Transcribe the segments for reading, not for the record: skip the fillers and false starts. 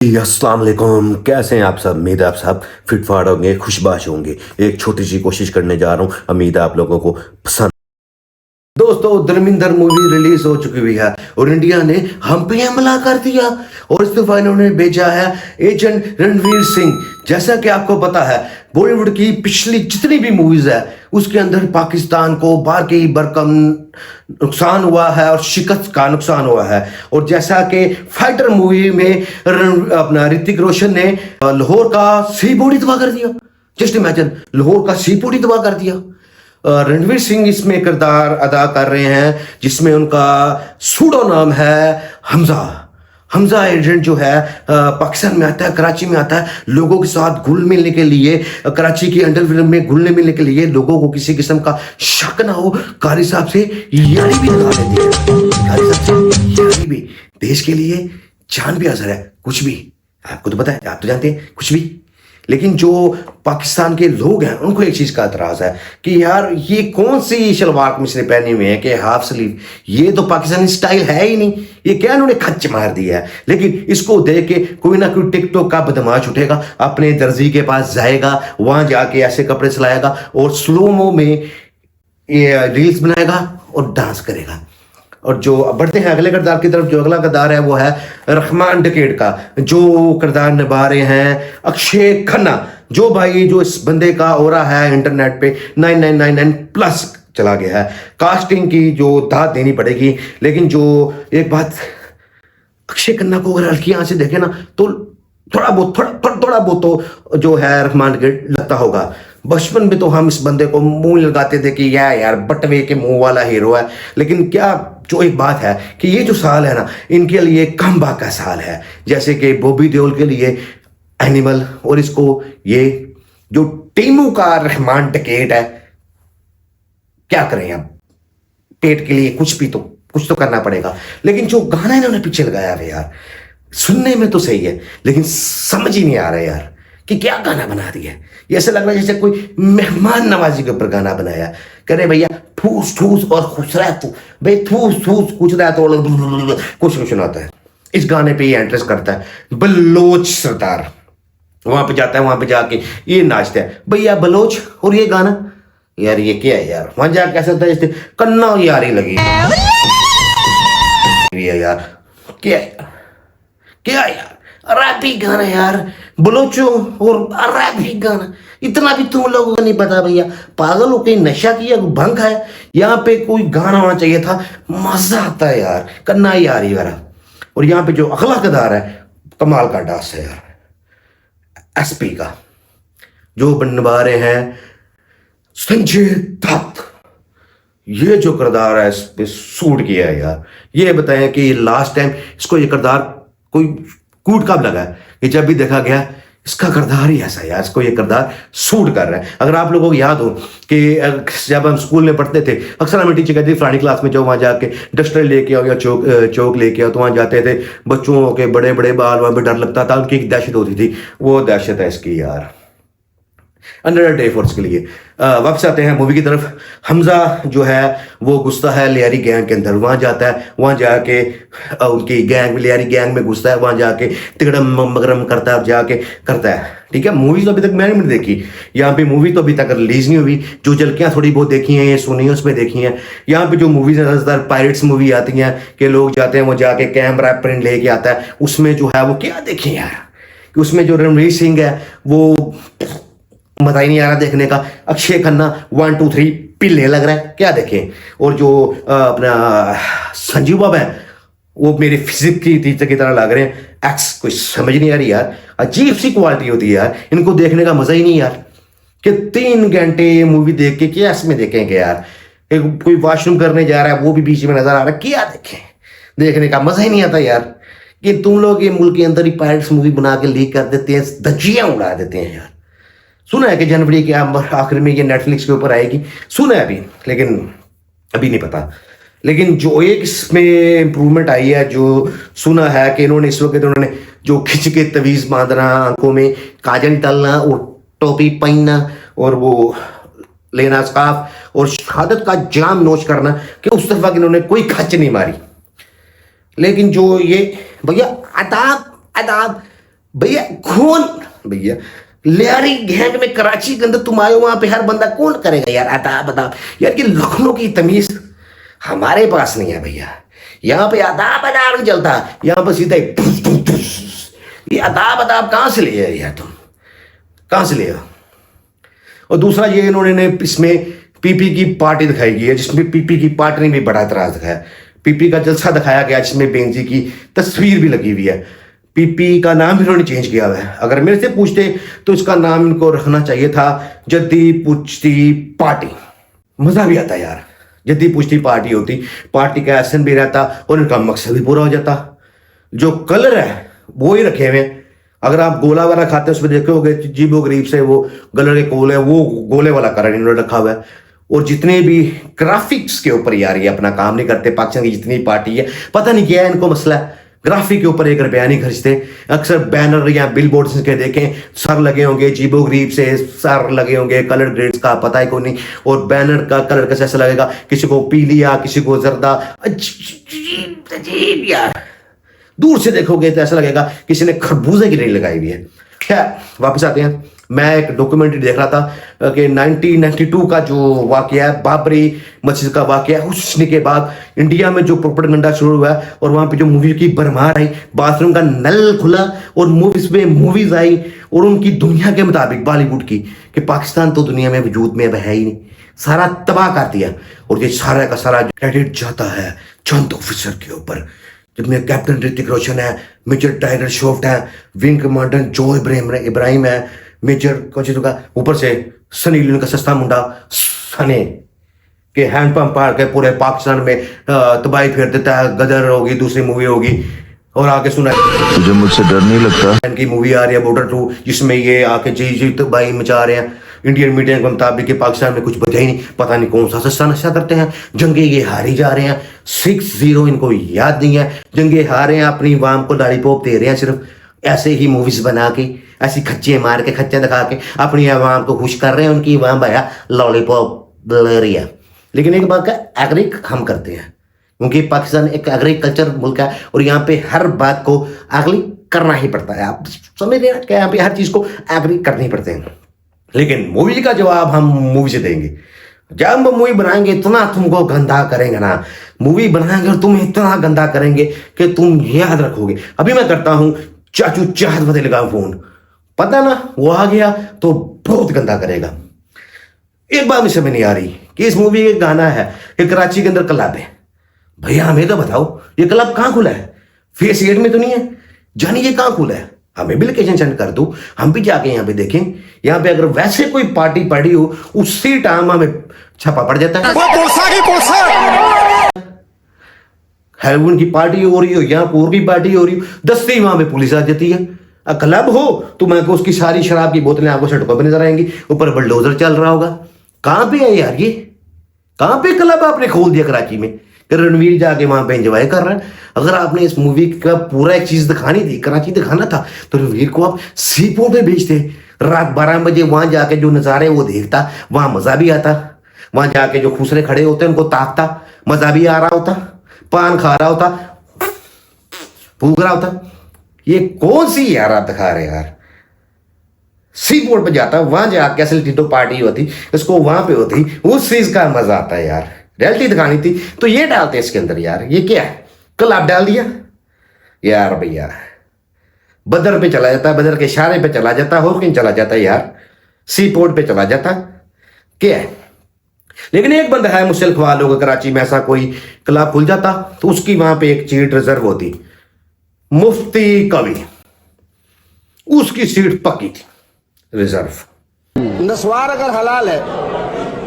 अस्सलाम वालेकुम। कैसे हैं आप सब? उम्मीद है आप सब फिट फाट होंगे, खुशबाश होंगे। एक छोटी सी कोशिश करने जा रहा हूँ, उम्मीद है आप लोगों को पसंद। दोस्तों, धर्मिंदर मूवी रिलीज हो चुकी हुई है और इंडिया ने हम पे हमला कर दिया और इस्तीफा इन्होंने भेजा है एजेंट रणवीर सिंह। जैसा कि आपको पता है, बॉलीवुड की पिछली जितनी भी मूवीज है उसके अंदर पाकिस्तान को बार की बरकम नुकसान हुआ है और शिकस्त का नुकसान हुआ है। और जैसा कि फाइटर मूवी में अपना ऋतिक रोशन ने लाहौर का सी बोर्ड तबाह कर दिया। जस्ट इमेजिन, लाहौर का सी बोर्ड तबाह कर दिया। रणवीर सिंह इसमें किरदार अदा कर रहे हैं जिसमें उनका सूडो नाम है हमजा। हमजा एजेंट जो है पाकिस्तान में आता है, कराची में आता है लोगों के साथ घुल मिलने के लिए, कराची की अंडरवर्ल्ड में घुलने मिलने के लिए, लोगों को किसी किस्म का शक ना हो, कारी साहब से यारी भी लगा देती है। कारी साहब से यारी भी, देश के लिए जान भी हाजिर है, कुछ भी। आपको तो पता है, आप तो जानते हैं, कुछ भी। लेकिन जो पाकिस्तान के लोग हैं उनको एक चीज का एतराज है कि यार ये कौन सी शलवार कमीज ने पहनी हुई है कि हाफ स्लीव, ये तो पाकिस्तानी स्टाइल है ही नहीं, ये क्या इन्होंने खच्च मार दिया है। लेकिन इसको देख के कोई ना कोई टिकटॉक का बदमाश उठेगा, अपने दर्जी के पास जाएगा, वहां जाके ऐसे कपड़े सिलाएगा और स्लोमो में ये रील्स बनाएगा और डांस करेगा। और जो बढ़ते हैं अगले किरदार की तरफ, जो अगला किरदार है वो है रहमान डकेट का, जो किरदार निभा रहे हैं अक्षय खन्ना। जो भाई जो इस बंदे का हो रहा है इंटरनेट पे 9999 प्लस चला गया है। कास्टिंग की जो दाद देनी पड़ेगी। लेकिन जो एक बात, अक्षय खन्ना को अगर हल्की आंख से देखे ना तो थोड़ा बहुत तो जो है रहमान डकेट लगता होगा। बचपन में तो हम इस बंदे को मुंह लगाते थे कि यार बटवे के मुंह वाला हीरो है। लेकिन क्या जो एक बात है कि ये जो साल है ना, इनके लिए कमबैक का साल है। जैसे कि बॉबी देओल के लिए एनिमल, और इसको ये जो टीमू का रहमान डकेट है, क्या करें अब, पेट के लिए कुछ तो करना पड़ेगा। लेकिन जो गाना इन्होंने पीछे लगाया है यार, सुनने में तो सही है लेकिन समझ ही नहीं आ रहा यार कि क्या गाना बना दिया। ये ऐसा लग रहा है जैसे कोई मेहमान नवाजी के ऊपर गाना बनाया। कह रहे भैया ठूस ठूस और खुश रह तू, भाई ठूस ठूस कुछ रहा तो कुछ सुनाता है। इस गाने पे ये एंट्रेस करता है बलोच सरदार, वहां पे जाता है, वहां पे जाके ये नाचता है भैया बलोच, और ये गाना यार ये क्या है यार। वहां जाके कैसा होता है जैसे कन्ना यारी लगी यार, क्या यार रैपी गाना यार, बलोचो और रैपी गाना, इतना भी तुम लोगों को नहीं पता भैया। पागल हो के नशा किया, भंग खाया, यहाँ पे कोई गाना होना चाहिए था, मजा आता है यार, कन्ना यारी वाला। और यहाँ पे जो अगला किरदार है कमाल का डांस है यार, एसपी का जो बनवा रहे हैं संजय दत्त। ये जो किरदार है इस पे सूट किया है यार। ये बताएं कि लास्ट टाइम इसको ये किरदार कोई कूट कब लगा है कि जब भी देखा गया इसका किरदार ही ऐसा है यार, इसको ये किरदार सूट कर रहा है। अगर आप लोगों को याद हो कि जब हम स्कूल में पढ़ते थे, अक्सर हमें टीचर कहती थी फलानी क्लास में जाओ, वहां जाके डस्टर लेके आओ या चौक लेके आओ। तो वहां जाते थे, बच्चों के बड़े बड़े बाल, वहां पे डर लगता था, उनकी एक दहशत होती थी। वो दहशत है इसकी यार, अंडर डे फोर्स के लिए। वापस आते हैं मूवी की तरफ। हमजा जो है वो घुसता है लियारी गैंग के अंदर, वहां जाता है, वहां जाके उनकी गैंग में, लियारी गैंग में घुसता है, वहां जाके तिगड़म मगरम करता है, जाके करता है। ठीक है, मूवी तो अभी तक मैंने नहीं देखी, यहाँ पे मूवी तो अभी तक रिलीज नहीं हुई। जो झलकियां थोड़ी बहुत देखी हैं, ये सुनी है, उसमें देखी हैं। यहाँ पे जो मूवीज है ज्यादातर पायरेट्स मूवी आती हैं कि लोग जाते हैं, वो जाके कैमरा प्रिंट लेके आता है। उसमें जो है वो क्या देखें यार, कि उसमें जो रणवीर सिंह है वो मजा ही नहीं आ रहा देखने का। अक्षय खन्ना 1 2 3 पिल्ले लग रहा है, क्या देखें। और जो अपना संजीव बाबा है वो मेरे फिजिक्स की टीचर की तरह लग रहे हैं। एक्स कोई समझ नहीं आ रही यार, अजीब सी क्वालिटी होती है यार, इनको देखने का मजा ही नहीं यार। कि 3 घंटे ये मूवी देख के क्या इसमें देखेंगे यार। कोई वॉशरूम करने जा रहा है वो भी बीच में नजर आ रहा है, क्या देखें, देखने का मजा ही नहीं आता यार। कि तुम लोग ये मुल्क के अंदर ही पायरेट्स मूवी बना के लीक कर देते हैं, धज्जियां उड़ा देते हैं यार। सुना है कि जनवरी के आखिर में ये नेटफ्लिक्स के ऊपर आएगी, सुना है अभी, लेकिन अभी नहीं पता। लेकिन जो एक इसमें इंप्रूवमेंट आई है, जो सुना है कि इन्होंने इस वक्त उन्होंने जो खिंच के तवीज बांधना, आंखों में काजल डालना और टोपी पहनना और वो लेना स्कार्फ और शहादत का जाम नोश करना, कि उस तरफ इन्होंने कोई खच नहीं मारी। लेकिन जो ये भैया अदाब अदाब भैया कौन, भैया लियारी गैंग में कराची के अंदर तुम आए हो, वहां पे हर बंदा कौन करेगा यार, अता बता यार, कि लखनऊ की तमीज हमारे पास नहीं है भैया। यहाँ पे अदाब अदाब नहीं चलता, यहाँ पे सीधा ये अदाब अदाब कहां से ले आए यार, तुम कहां से ले आए। और दूसरा ये इन्होंने इसमें पीपी की पार्टी दिखाई गई है, जिसमें पीपी की पार्टी ने भी बड़ा एतराज दिखाया। पीपी का जलसा दिखाया गया जिसमें बेंजी की तस्वीर भी लगी हुई है। पीपी का नाम इन्होंने चेंज किया हुआ है। अगर मेरे से पूछते तो इसका नाम इनको रखना चाहिए था जद्दी पुश्ती पार्टी। मजा भी आता यार, जद्दी पुश्ती पार्टी होती, पार्टी का एसन भी रहता और इनका मकसद भी पूरा हो जाता। जो कलर है वो ही रखे हुए हैं। अगर आप गोला वाला खाते हैं उसमें देखे होगे जीबो गरीब से वो गलर के गोले, वो गोले वाला कलर इन्होंने रखा हुआ है। और जितने भी ग्राफिक्स के ऊपर यार ये अपना काम नहीं करते। पाकिस्तान की जितनी पार्टी है पता नहीं क्या है इनको मसला है, ग्राफिक के ऊपर 1 रुपया नहीं खर्चते। अक्सर बैनर या बिल बोर्ड के देखें, सर लगे होंगे जीबो गरीब से, सर लगे होंगे कलर ग्रेड्स का पता ही को नहीं। और बैनर का कलर कैसे ऐसा लगेगा, किसी को पीलिया किसी को जर्दा, अजीब यार। दूर से देखोगे तो ऐसा लगेगा किसी ने खरबूजे की रेल लगाई हुई है। खैर वापस आते हैं। मैं एक डॉक्यूमेंट्री देख रहा था कि 1992 का जो वाकया है, बाबरी मस्जिद का वाकया, उसने के बाद इंडिया में जो प्रोपेगेंडा शुरू हुआ है और वहां पे जो मूवी की भरमार आई, बाथरूम का नल खुला और मूवीज में मूवीज आई और उनकी दुनिया के मुताबिक बॉलीवुड की, कि पाकिस्तान तो दुनिया में वजूद में अब है ही नहीं, सारा तबाह कर दिया। और ये सारा का सारा क्रेडिट जाता है चंद ऑफिसर के ऊपर, जिसमें कैप्टन ऋतिक रोशन है, मेजर टाइगर श्रॉफ है, विंग कमांडर जो इब्राहिम है, मेजर कौन का ऊपर से सनी लियोन का सस्ता मुंडा सने के हैंडपंप पार के पूरे पाकिस्तान में तबाही फेर देता है। गदर होगी, दूसरी मूवी होगी। और आगे सुना तुझे मुझसे डर नहीं लगता, इनकी मूवी आ रही है बॉर्डर 2, जिसमें ये आके जी तबाही मचा रहे हैं। इंडियन मीडिया के मुताबिक कि पाकिस्तान में कुछ बचा ही नहीं, पता नहीं कौन सा सस्ता नशा करते हैं। जंगे ये हारी जा रहे हैं 6-0, इनको याद नहीं है। जंगे हारे हैं, अपनी वाम को लॉलीपॉप दे रहे हैं सिर्फ ऐसे ही मूवीज बना के, ऐसी खच्चे मार के खच्चे दिखा के अपनी आवाम को खुश कर रहे हैं। उनकी आवाम भैया लॉलीपॉप ले रही है। लेकिन एक बात का एग्री हम करते हैं, क्योंकि पाकिस्तान एक एग्रीकल्चर मुल्क है और यहाँ पे हर बात को एग्री करना ही पड़ता है। आप समझ रहे हैं कि यहाँ पे हर चीज को एग्री करनी पड़ते हैं। लेकिन मूवी का जवाब हम मूवी से देंगे। जब हम मूवी बनाएंगे इतना तुमको गंदा करेंगे ना, मूवी बनाएंगे और तुम इतना गंदा करेंगे कि तुम याद रखोगे। अभी मैं करता हूं चाचू चाहत फतेह लगा फोन, पता ना वो आ गया तो बहुत गंदा करेगा। एक बात मुझे समझ नहीं आ रही कि इस मूवी का गाना है कि कराची के अंदर क्लब है। भैया हमें तो बताओ ये क्लब कहां खुला है, फेस 8 में तो नहीं है, जानी ये कहां खुला है। हमें भी लोकेशन सेंड कर दो, हम भी जाके यहाँ पे देखें। यहाँ पे अगर वैसे कोई पार्टी पड़ी हो उसी टाइम हमें छापा पड़ जाता है। हेलोवीन की पार्टी हो रही हो, यहाँ पोर की पार्टी हो रही हो, दस्ते ही वहां पे पुलिस आ जाती है। क्लब हो तो मैं को उसकी सारी शराब की बोतलें आपको सड़कों पर नजर आएंगी, ऊपर बुलडोजर चल रहा होगा। कहां पे है यार ये, कहां पे क्लब आपने खोल दिया कराची में कि रणवीर जाके वहां पे एंजॉय कर रहा है। अगर आपने इस मूवी का पूरा एक चीज दिखानी थी, कराची दिखाना था, तो रणवीर को आप सी पोर्ट पे भेजते। रात 12 बजे वहां जाके जो नजारे वो देखता, वहां मजा भी आता। वहां जाके जो खुसरे खड़े होते उनको ताकता, मजा भी आ रहा होता, पान खा रहा होता, फूक रहा होता। ये कौन सी यार आप दिखा रहे यार। सी पोर्ट पे जाता, वहां जाके असल टीटो पार्टी होती, इसको वहां पे होती, उस चीज का मजा आता है यार। रियलिटी दिखानी थी तो ये डालते इसके अंदर यार। ये क्या है, कल आप डाल दिया यार। भैया बदर पे चला जाता, बदर के इशारे पे चला जाता, हो कहीं चला जाता यार, सी पोर्ट पे चला जाता, क्या है। लेकिन एक बंदा है मुझसे लिखवा लोगे, कराची में ऐसा कोई क्लब खुल जाता तो उसकी वहां पे एक सीट रिजर्व होती, मुफ्ती कवि, उसकी सीट पक्की थी रिजर्व। नस्वार अगर हलाल है,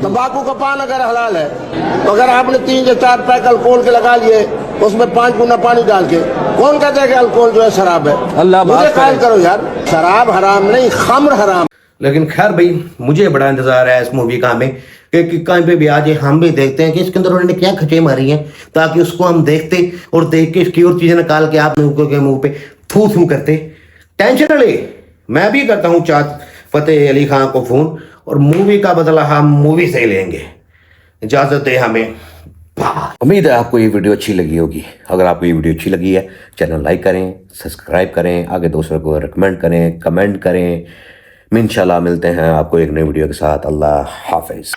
तंबाकू का पान अगर हलाल है, तो अगर आपने 3 या 4 पैक अल्कोहल के लगा लिए, उसमें 5 गुना पानी डाल के, कौन कहता है कि अल्कोहल जो है शराब है। अल्लाह मुझे ख्याल करो यार, शराब हराम नहीं, खम्र हराम। लेकिन खैर भाई मुझे बड़ा इंतजार है इस मूवी का, हमें कि कहीं पे भी आ जाए, हम भी देखते हैं कि इसके अंदर उन्होंने क्या खचे मारी हैं, ताकि उसको हम देखते और देख के इसकी और चीजें निकाल के आप लोगों के मुंह पे थू थू करते। टेंशन न ले, मैं भी करता हूँ चाहत फतेह अली खान को फोन, और मूवी का बदला हम मूवी से लेंगे। इजाजत दे हमें। उम्मीद है आपको ये वीडियो अच्छी लगी होगी। अगर आपको ये वीडियो अच्छी लगी है, चैनल लाइक करें, सब्सक्राइब करें, आगे दोस्तों को रिकमेंड करें, कमेंट करें। इंशाल्लाह मिलते हैं आपको एक नई वीडियो के साथ। अल्लाह हाफिज।